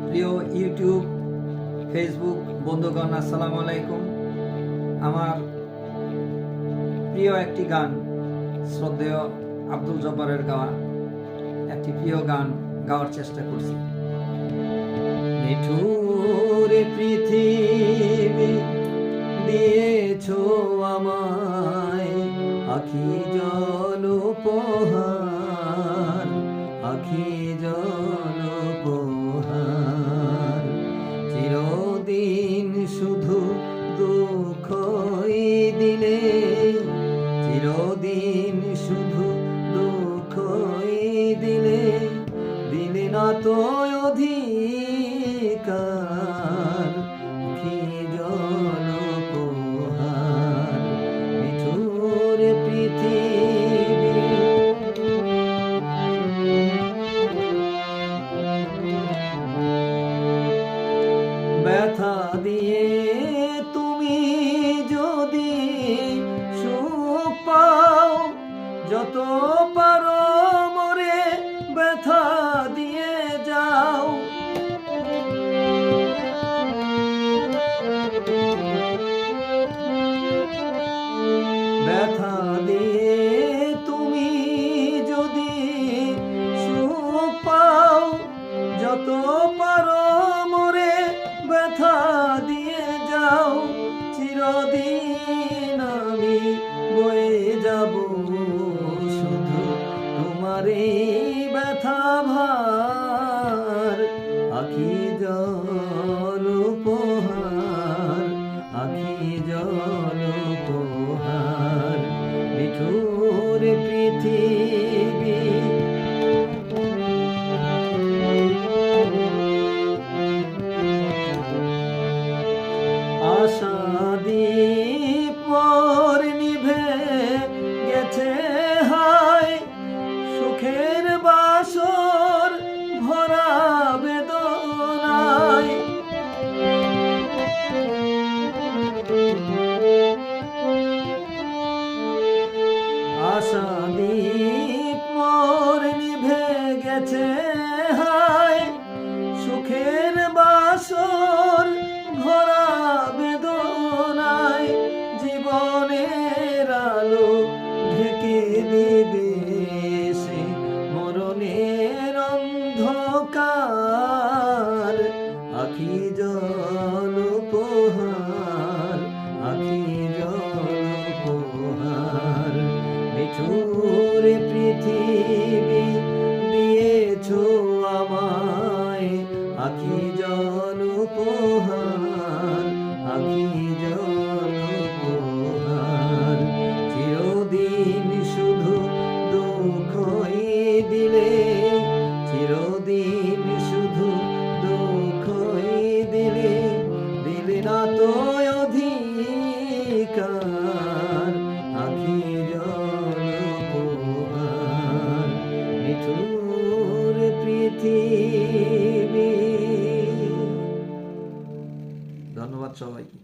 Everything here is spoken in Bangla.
প্রিয় ইউটিউব ফেসবুক বন্ধুগণ, আসসালামু আলাইকুম। আমার প্রিয় একটি গান, শ্রদ্ধেয় আব্দুল জব্বারের গাওয়া একটি প্রিয় গান গাওয়ার চেষ্টা করছি। নিঠুর পৃথিবী দিয়েছো আমায়, আখি জল উপহার, আখি জল উপহার। চিরদিন শুধু দুঃখই দিলে, চিরদিন শুধু দুঃখই দিলে, দিলে না তো অধিকার, আখি জল উপহার। নিঠুর পৃথিবী ব্যথা দিয়ে তুমি যদি সুখ পাও, যত পারো মোরে ব্যথা দিয়ে যাও। ব্যথা দিয়ে তুমি যদি সুখ পাও, যত পারো মোরে ব্যথা দিয়ে যাও। চিরদিন আমি বয়ে যাব শুধু তোমারই ব্যথা ভার, আখি জল উপহার, আখি জল উপহার। নিঠুর পৃথিবী আশা দীপ মোর নিভে গেছে হায়, সুখের বাসর ভরা বেদনায়। আশা দীপ মোর নিভে গেছে হায়, সুখের বাসর ভরা বেদনায়। জীবনের আলো ঢেকে দিবে সে মরণের অন্ধকার, আখি জল উপহার, আখি জল উপহার। নিঠুর পৃথিবী দিয়েছো আমায়, আখি জল উপহার, আখি জল উপহার। চিরদিন শুধু দুঃখই দিলে, চিরদিন শুধু দুঃখই দিলে, দিলে না তো অধিকার, আখি জল উপহার। নিঠুর পৃথিবী। ধন্যবাদ সবাইকে।